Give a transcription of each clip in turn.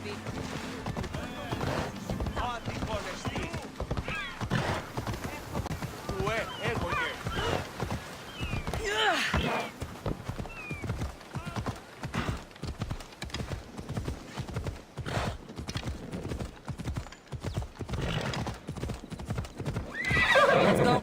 Let's go.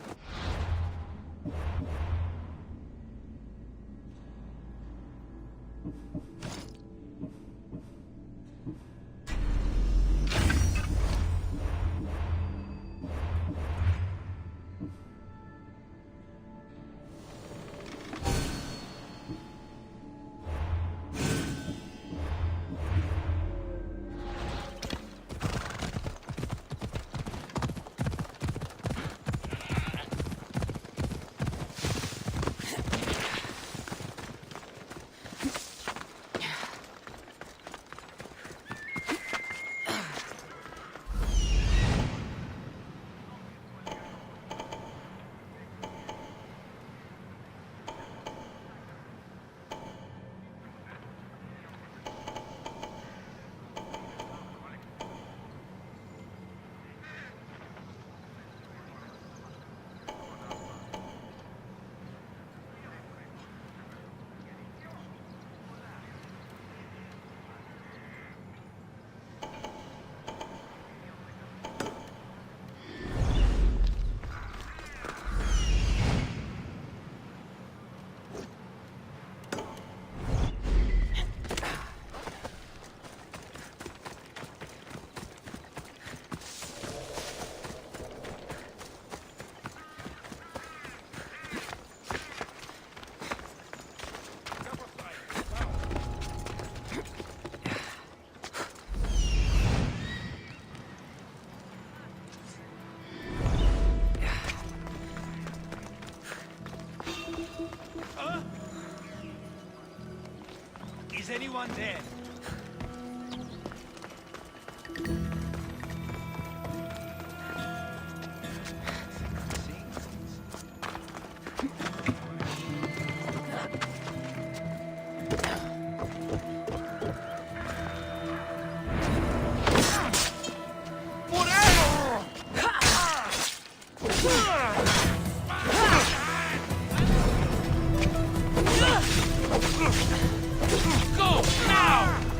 Is anyone there? Go now!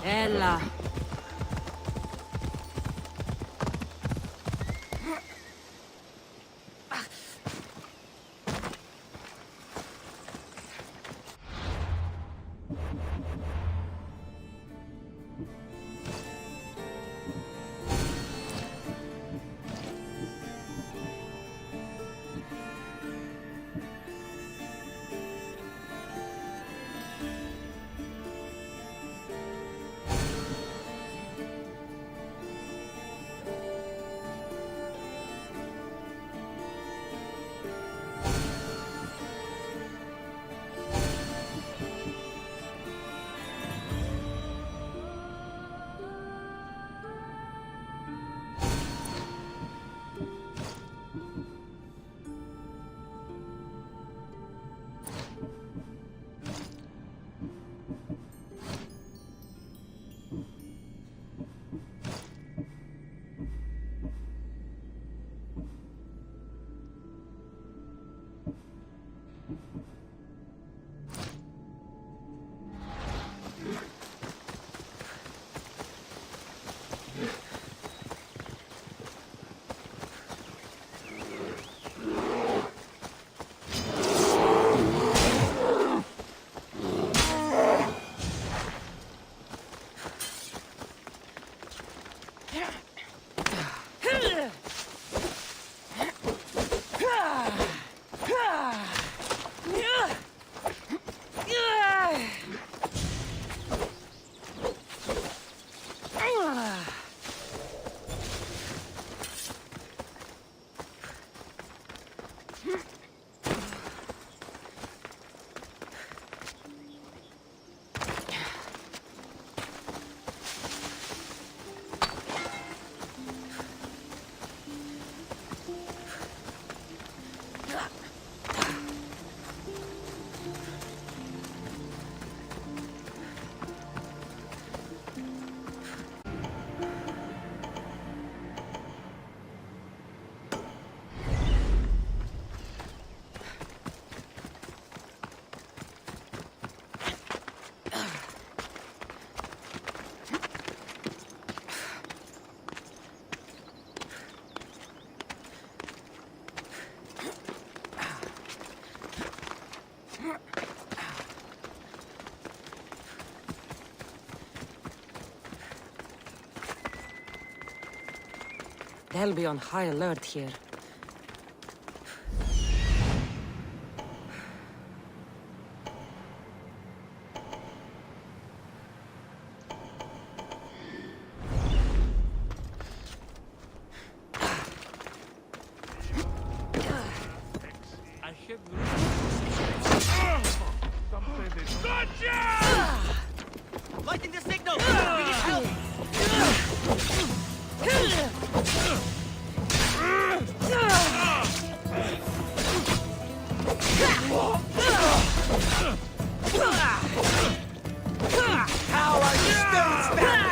Ella. They'll be on high alert here. I should Lighting the signal! We need help! How are you still standing?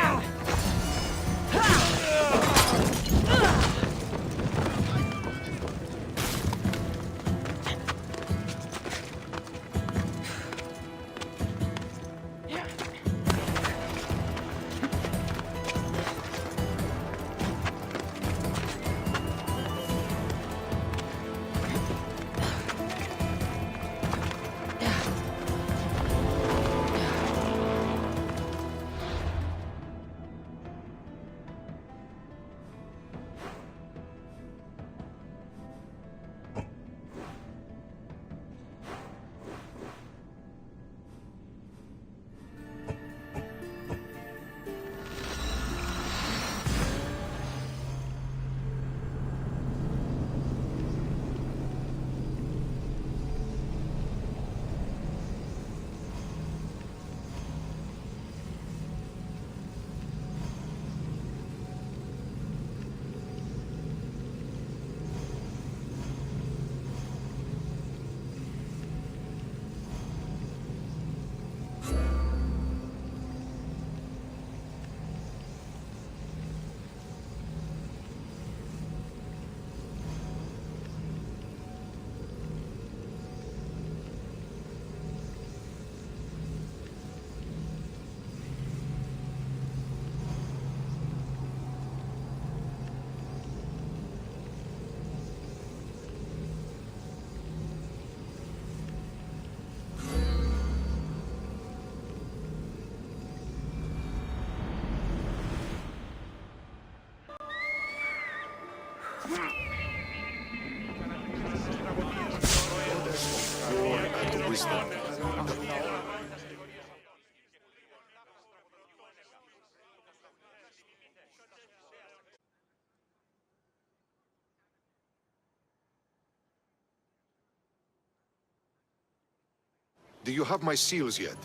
Do you have my seals yet?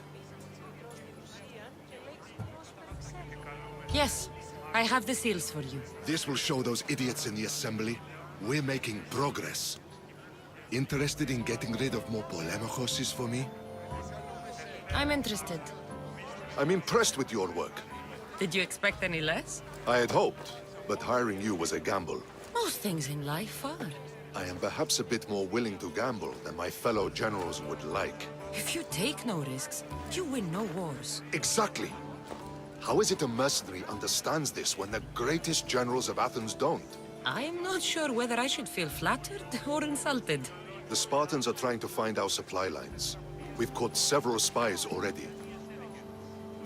Yes, I have the seals for you. This will show those idiots in the assembly we're making progress. Interested in getting rid of more polemachoses for me? I'm interested. I'm impressed with your work. Did you expect any less? I had hoped, but hiring you was a gamble. Most things in life are. I am perhaps a bit more willing to gamble than my fellow generals would like. If you take no risks, you win no wars. Exactly. How is it a mercenary understands this when the greatest generals of Athens don't? I am not sure whether I should feel flattered or insulted. The Spartans are trying to find our supply lines. We've caught several spies already.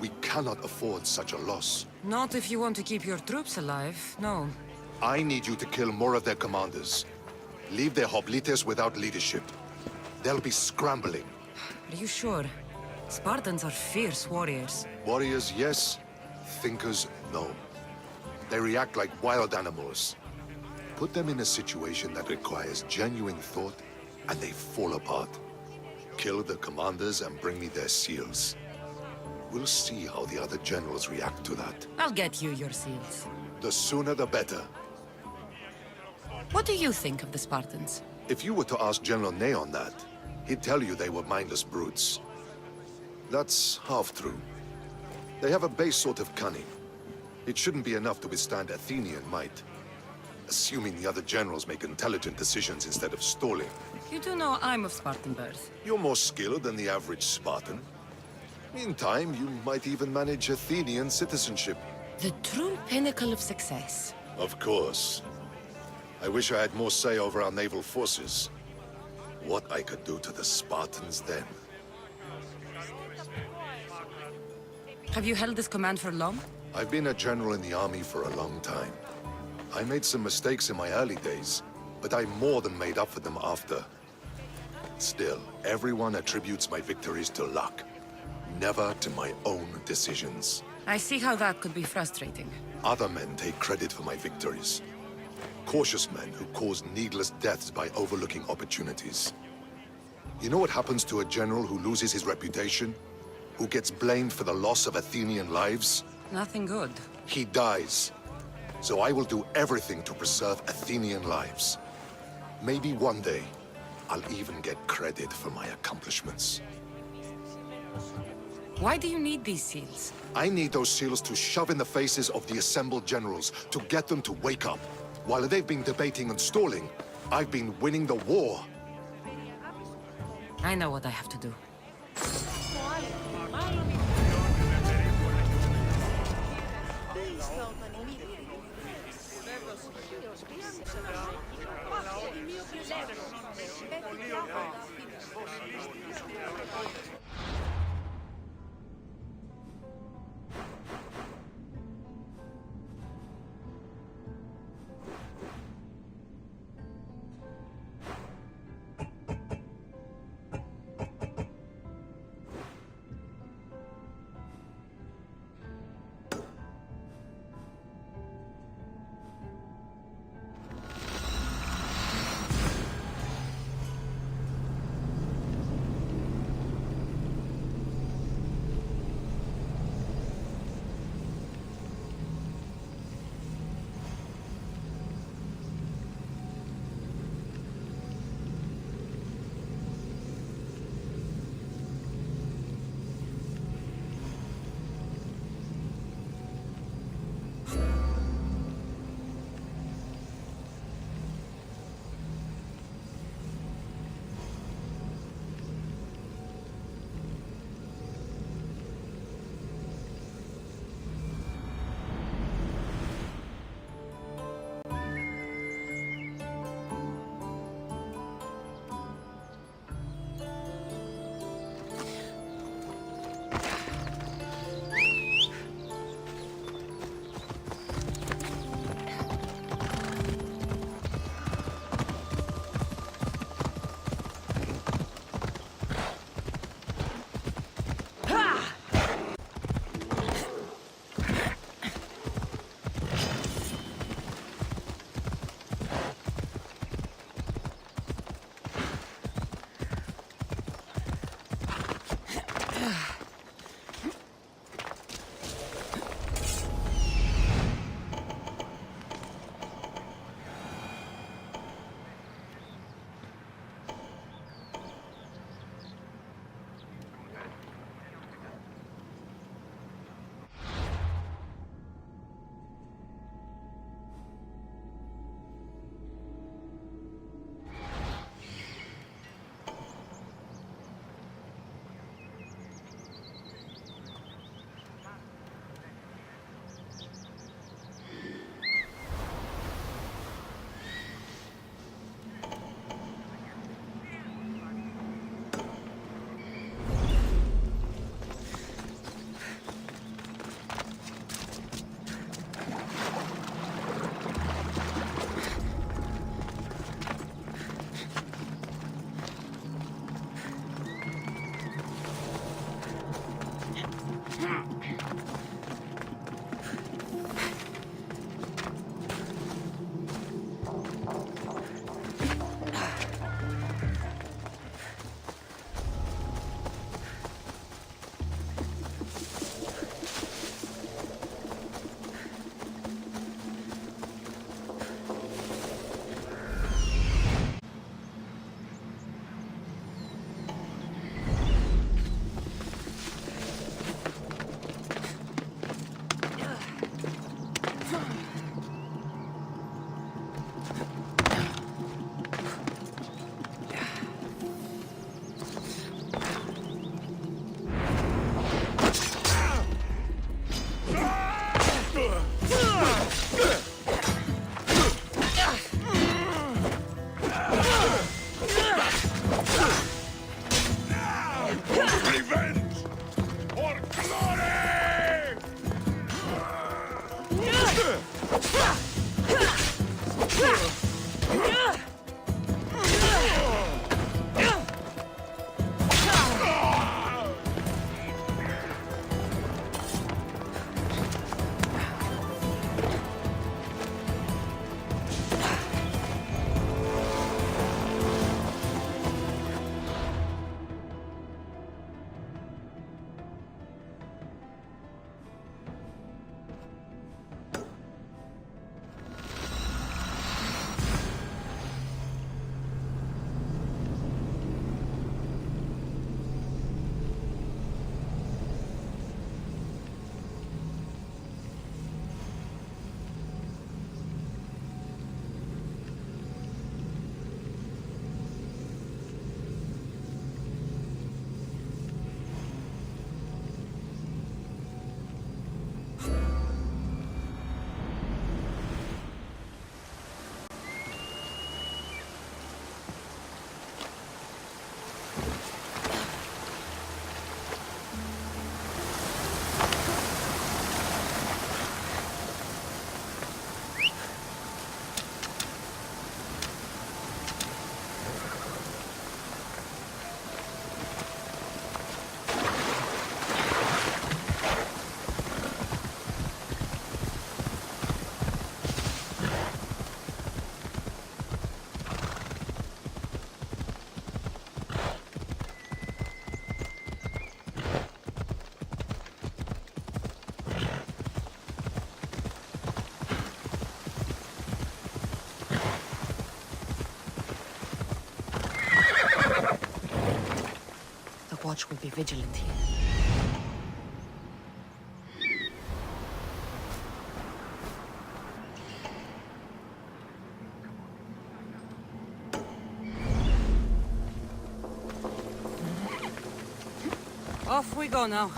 We cannot afford such a loss. Not if you want to keep your troops alive, no. I need you to kill more of their commanders. Leave their hoplites without leadership. They'll be scrambling. Are you sure? Spartans are fierce warriors. Warriors, yes. Thinkers, no. They react like wild animals. Put them in a situation that requires genuine thought, and they fall apart. Kill the commanders and bring me their seals. We'll see how the other generals react to that. I'll get you your seals. The sooner the better. What do you think of the Spartans? If you were to ask General Neon that, he'd tell you they were mindless brutes. That's half true. They have a base sort of cunning. It shouldn't be enough to withstand Athenian might. Assuming the other generals make intelligent decisions instead of stalling. You do know I'm of Spartan birth. You're more skilled than the average Spartan. In time, you might even manage Athenian citizenship. The true pinnacle of success. Of course. I wish I had more say over our naval forces. What I could do to the Spartans then. Have you held this command for long? I've been a general in the army for a long time. I made some mistakes in my early days, but I more than made up for them after. Still, everyone attributes my victories to luck, never to my own decisions. I see how that could be frustrating. Other men take credit for my victories. Cautious men who cause needless deaths by overlooking opportunities. You know what happens to a general who loses his reputation? Who gets blamed for the loss of Athenian lives? Nothing good. He dies. So I will do everything to preserve Athenian lives. Maybe one day, I'll even get credit for my accomplishments. Why do you need these seals? I need those seals to shove in the faces of the assembled generals, to get them to wake up. While they've been debating and stalling, I've been winning the war. I know what I have to do. Watch will be vigilant here. Off we go now.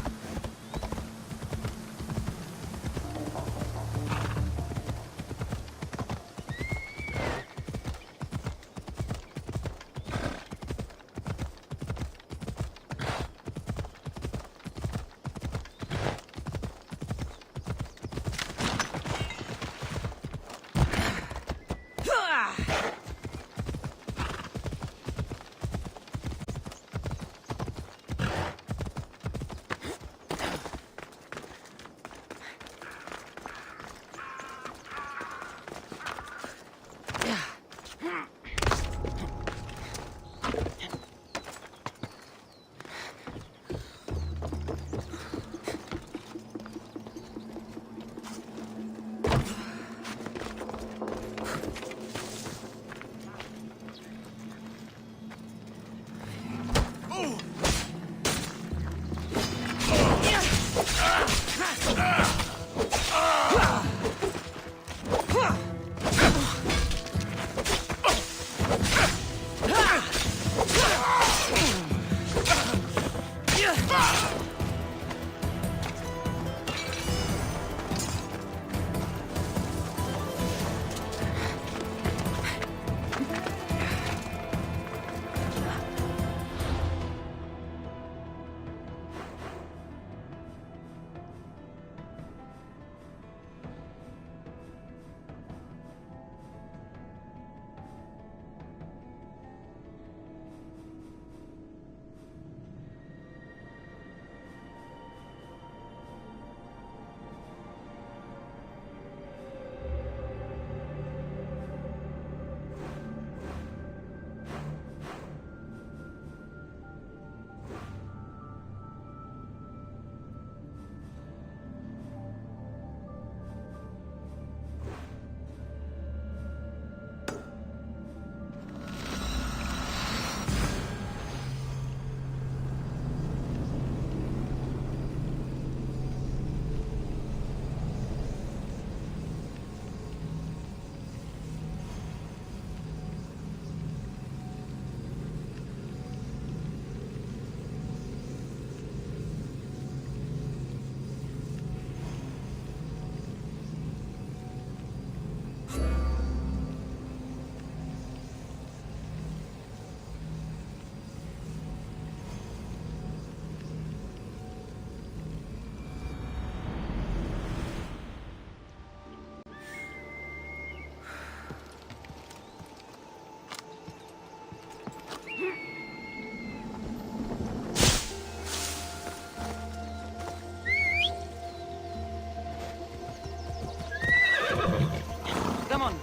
Come on.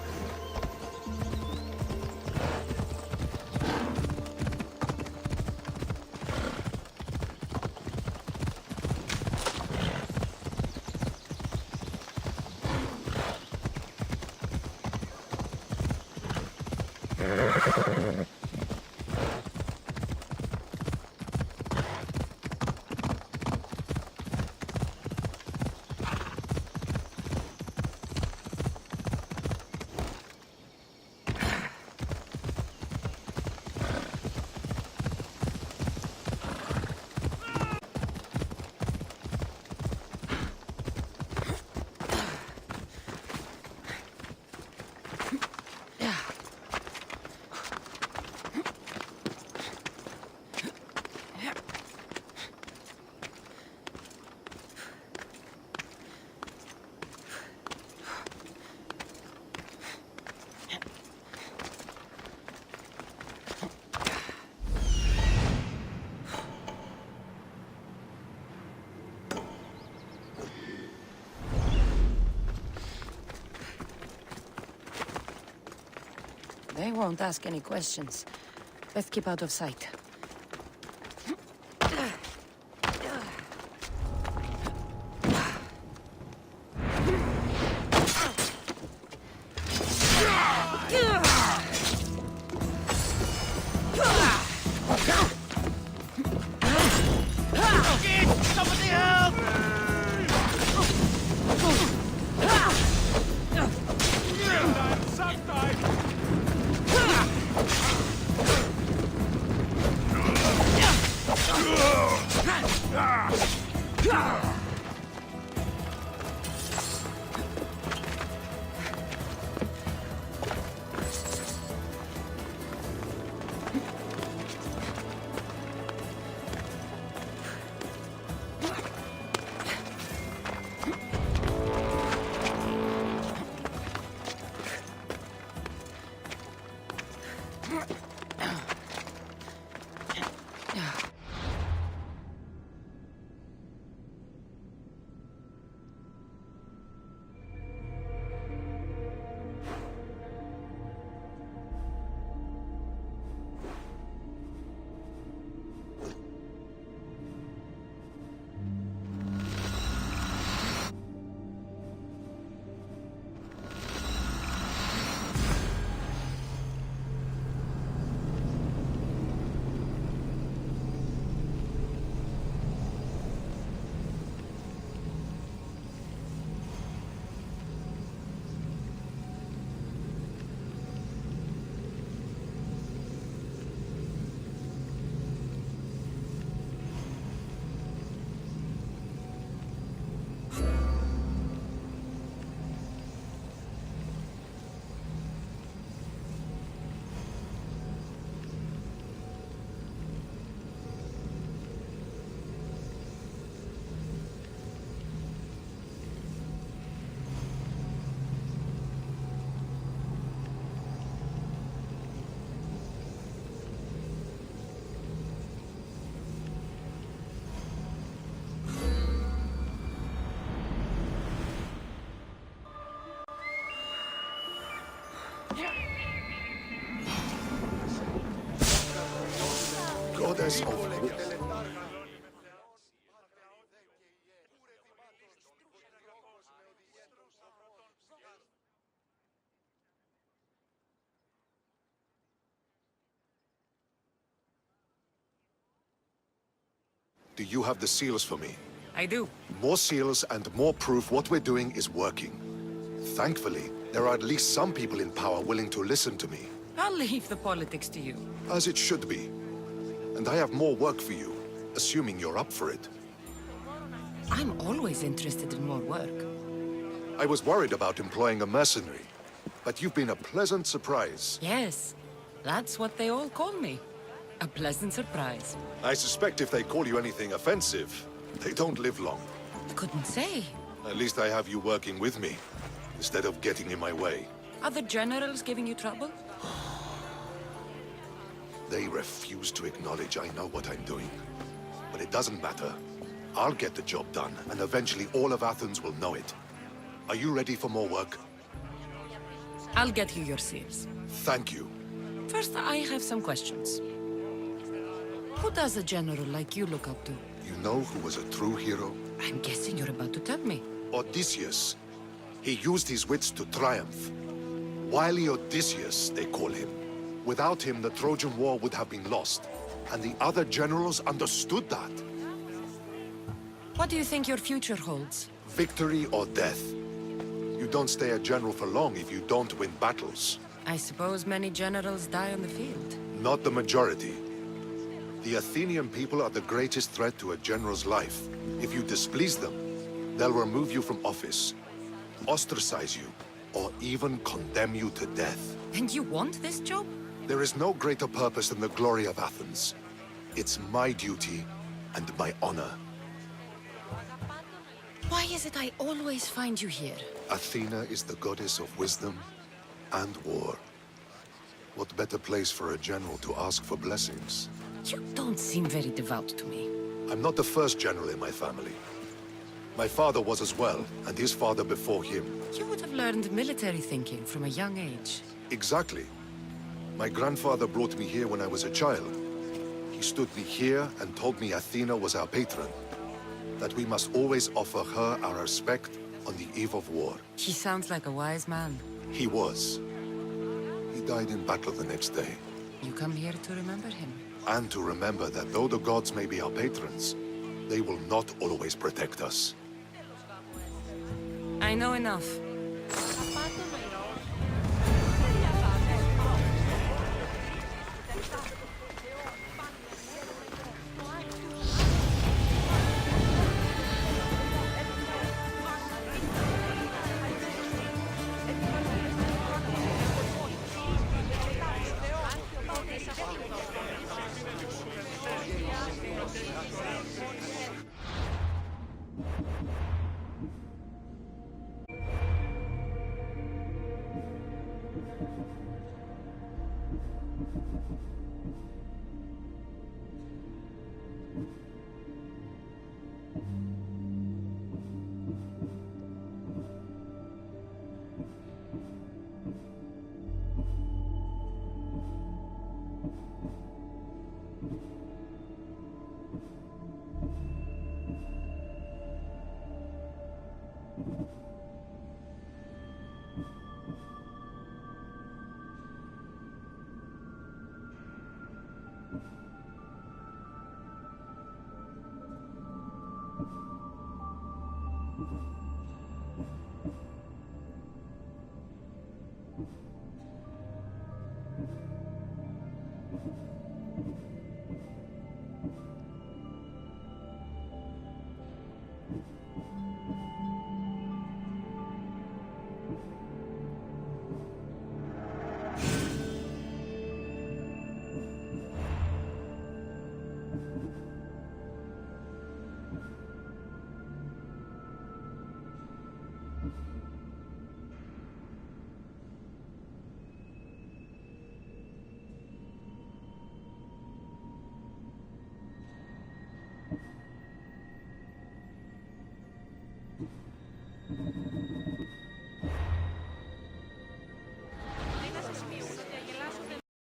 They won't ask any questions. Best keep out of sight. goddess of war. Do you have the seals for me? I do. More seals and more proof what we're doing is working. Thankfully, there are at least some people in power willing to listen to me. I'll leave the politics to you. As it should be. And I have more work for you, assuming you're up for it. I'm always interested in more work. I was worried about employing a mercenary, but you've been a pleasant surprise. Yes, that's what they all call me. A pleasant surprise. I suspect if they call you anything offensive, they don't live long. Couldn't say. At least I have you working with me, instead of getting in my way. Are the generals giving you trouble? They refuse to acknowledge I know what I'm doing. But it doesn't matter. I'll get the job done, and eventually all of Athens will know it. Are you ready for more work? I'll get you your seals. Thank you. First, I have some questions. Who does a general like you look up to? You know who was a true hero? I'm guessing you're about to tell me. Odysseus. He used his wits to triumph. Wily Odysseus, they call him. Without him, the Trojan War would have been lost. And the other generals understood that. What do you think your future holds? Victory or death. You don't stay a general for long if you don't win battles. I suppose many generals die on the field. Not the majority. The Athenian people are the greatest threat to a general's life. If you displease them, they'll remove you from office, ostracize you, or even condemn you to death. And you want this job? There is no greater purpose than the glory of Athens. It's my duty and my honor. Why is it I always find you here? Athena is the goddess of wisdom and war. What better place for a general to ask for blessings? You don't seem very devout to me. I'm not the first general in my family. My father was as well, and his father before him. You would have learned military thinking from a young age. Exactly. My grandfather brought me here when I was a child. He stood me here and told me Athena was our patron. That we must always offer her our respect on the eve of war. He sounds like a wise man. He was. He died in battle the next day. You come here to remember him. And to remember that though the gods may be our patrons, they will not always protect us. I know enough.